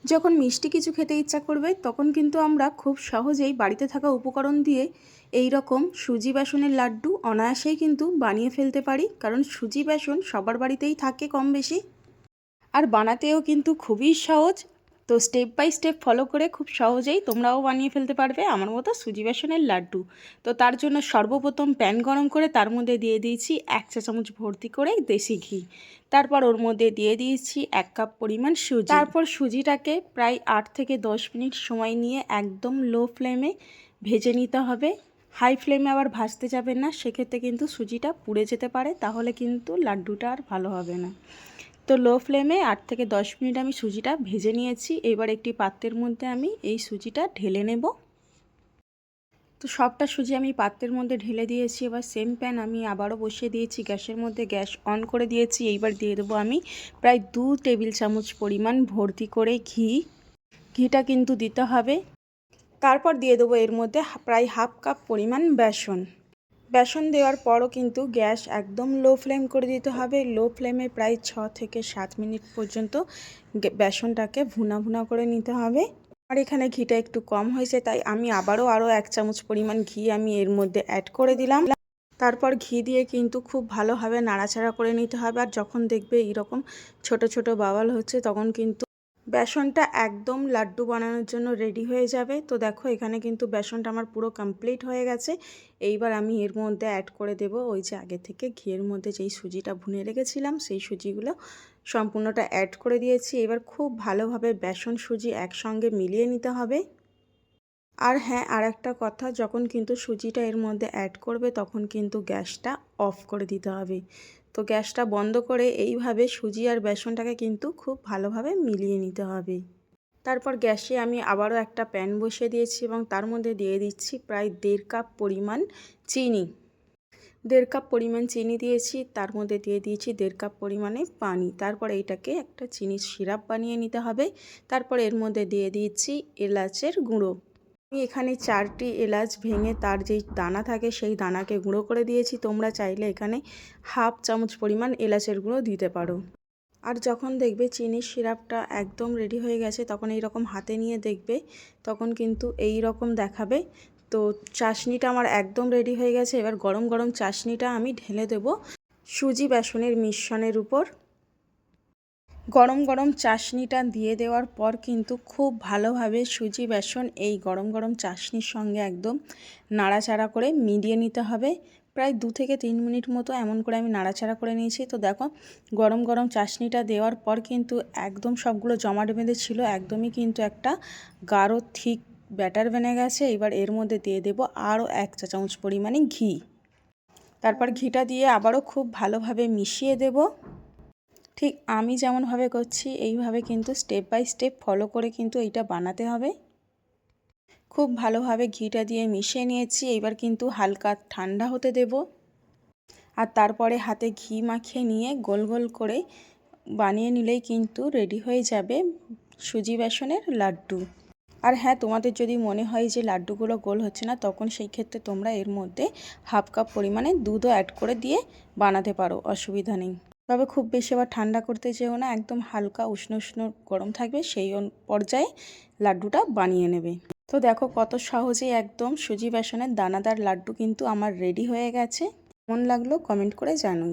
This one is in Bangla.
যখন মিষ্টি কিছু খেতে ইচ্ছা করবে তখন কিন্তু আমরা খুব সহজেই বাড়িতে থাকা উপকরণ দিয়ে এই রকম সুজি বেসনের লাড্ডু অনায়াসেই কিন্তু বানিয়ে ফেলতে পারি। কারণ সুজি বেসন সবার বাড়িতেই থাকে কম বেশি, আর বানাতেও কিন্তু খুবই সহজ। তো স্টেপ বাই স্টেপ ফলো করে খুব সহজেই তোমরাও বানিয়ে ফেলতে পারবে আমার মতো সুজি বেসনের লাড্ডু। তো তার জন্য সর্বপ্রথম প্যান গরম করে তার মধ্যে দিয়ে দিয়েছি 1 চা চামচ ভর্তি করে দেশি ঘি। তারপর ওর মধ্যে দিয়ে দিয়েছি 1 কাপ পরিমাণ সুজি। তারপর সুজিটাকে প্রায় 8 থেকে 10 মিনিট সময় নিয়ে একদম লো ফ্লেমে ভেজে নিতে হবে। হাই ফ্লেমে আবার ভাজতে যাবেন না, সেক্ষেত্রে কিন্তু সুজিটা পুড়ে যেতে পারে, তাহলে কিন্তু লাড্ডুটা আর ভালো হবে না। তো লো ফ্লেমে 8 থেকে 10 মিনিট আমি সুজিটা ভেজে নিয়েছি। এবার একটি পাত্রের মধ্যে আমি এই সুজিটা ঢেলে নেব। তো সবটা সুজি আমি পাত্রের মধ্যে ঢেলে দিয়েছি। এবার সেম প্যান আমি আবারও বসিয়ে দিয়েছি গ্যাসের মধ্যে, গ্যাস অন করে দিয়েছি। এইবার দিয়ে দেবো আমি প্রায় 2 টেবিল চামচ পরিমাণ ভর্তি করে ঘি। ঘিটা কিন্তু দিতে হবে। তারপর দিয়ে দেবো এর মধ্যে প্রায় হাফ কাপ পরিমাণ বেসন। বেসন দেওয়ার পরও কিন্তু গ্যাস একদম লো ফ্লেম করে দিতে হবে। লো ফ্লেমে প্রায় 6 থেকে 7 মিনিট পর্যন্ত বেসনটাকে ভুনা ভুনা করে নিতে হবে। আর এখানে ঘিটা একটু কম হয়েছে, তাই আমি আরও 1 চামচ পরিমাণ ঘি আমি এর মধ্যে অ্যাড করে দিলাম। তারপর ঘি দিয়ে কিন্তু খুব ভালোভাবে নাড়াচাড়া করে নিতে হবে। আর যখন দেখবে এইরকম ছোট ছোট বাবল হচ্ছে তখন কিন্তু বেসনটা একদম লাড্ডু বানানোর জন্য রেডি হয়ে যাবে। তো দেখো এখানে কিন্তু বেসনটা আমার পুরো কমপ্লিট হয়ে গেছে। এইবার আমি এর মধ্যে অ্যাড করে দেব ওই যে আগে থেকে ঘিয়ের মধ্যে যেই সুজিটা ভুনে রেখেছিলাম সেই সুজিগুলো সম্পূর্ণটা অ্যাড করে দিয়েছি। এবার খুব ভালোভাবে বেসন সুজি একসঙ্গে মিলিয়ে নিতে হবে। আর হ্যাঁ, আর একটা কথা, যখন কিন্তু সুজিটা এর মধ্যে অ্যাড করবে তখন কিন্তু গ্যাসটা অফ করে দিতে হবে। তো গ্যাসটা বন্ধ করে এইভাবে সুজি আর বেসনটাকে কিন্তু খুব ভালোভাবে মিলিয়ে নিতে হবে। তারপর গ্যাসে আমি আবারও একটা প্যান বসিয়ে দিয়েছি এবং তার মধ্যে দিয়ে দিচ্ছি প্রায় 1.5 কাপ পরিমাণ চিনি। 1.5 কাপ পরিমাণ চিনি দিয়েছি, তার মধ্যে দিয়ে দিয়েছি 1.5 কাপ পরিমাণে পানি। তারপর এইটাকে একটা চিনির সিরাপ বানিয়ে নিতে হবে। তারপর এর মধ্যে দিয়ে দিয়েছি এলাচের গুঁড়ো। আমি এখানে 4টি এলাচ ভেঙে তার যেই দানা থাকে সেই দানাকে গুঁড়ো করে দিয়েছি। তোমরা চাইলে এখানে হাফ চামচ পরিমাণ এলাচের গুঁড়ো দিতে পারো। আর যখন দেখবে চিনির সিরাপটা একদম রেডি হয়ে গেছে তখন এই রকম হাতে নিয়ে দেখবে, তখন কিন্তু এই রকম দেখাবে। তো চাশনিটা আমার একদম রেডি হয়ে গেছে। এবার গরম গরম চাশনিটা আমি ঢেলে দেব সুজি বেসনের মিশ্রণের উপর। গরম গরম চাশনিটা দিয়ে দেওয়ার পর কিন্তু খুব ভালোভাবে সুজি বেসন এই গরম গরম চাশনির সঙ্গে একদম নাড়াচাড়া করে মিলিয়ে নিতে হবে। প্রায় 2 থেকে 3 মিনিট মতো এমন করে আমি নাড়াচাড়া করে নিয়েছি। তো দেখো গরম গরম চাশনিটা দেওয়ার পর কিন্তু একদম সবগুলো জমাট বেঁধে ছিল, একদমই কিন্তু একটা গাঢ় থিক ব্যাটার বেনে গেছে। এবার এর মধ্যে দিয়ে দেব আরও 1 চা চামচ পরিমাণে ঘি। তারপর ঘিটা দিয়ে আবারও খুব ভালোভাবে মিশিয়ে দেব। ঠিক আমি যেমনভাবে করছি এইভাবে কিন্তু স্টেপ বাই স্টেপ ফলো করে কিন্তু এইটা বানাতে হবে। খুব ভালোভাবে ঘিটা দিয়ে মিশিয়ে নিয়েছি। এবার কিন্তু হালকা ঠান্ডা হতে দেব। আর তারপরে হাতে ঘি মাখিয়ে নিয়ে গোল গোল করে বানিয়ে নিলেই কিন্তু রেডি হয়ে যাবে সুজি বেসনের লাড্ডু। আর হ্যাঁ, তোমাদের যদি মনে হয় যে লাড্ডুগুলো গোল হচ্ছে না, তখন সেই ক্ষেত্রে তোমরা এর মধ্যে হাফ কাপ পরিমাণে দুধও অ্যাড করে দিয়ে বানাতে পারো, অসুবিধা নেই। তবে খুব বেশি আবার ঠান্ডা করতে যেও না, একদম হালকা উষ্ণ উষ্ণ গরম থাকবে সেই পর্যায়ে লাড্ডুটা বানিয়ে নেবে। তো দেখো কত সহজেই একদম সুজি বেসনের দানাদার লাড্ডু কিন্তু আমার রেডি হয়ে গেছে। কেমন লাগলো কমেন্ট করে জানিও।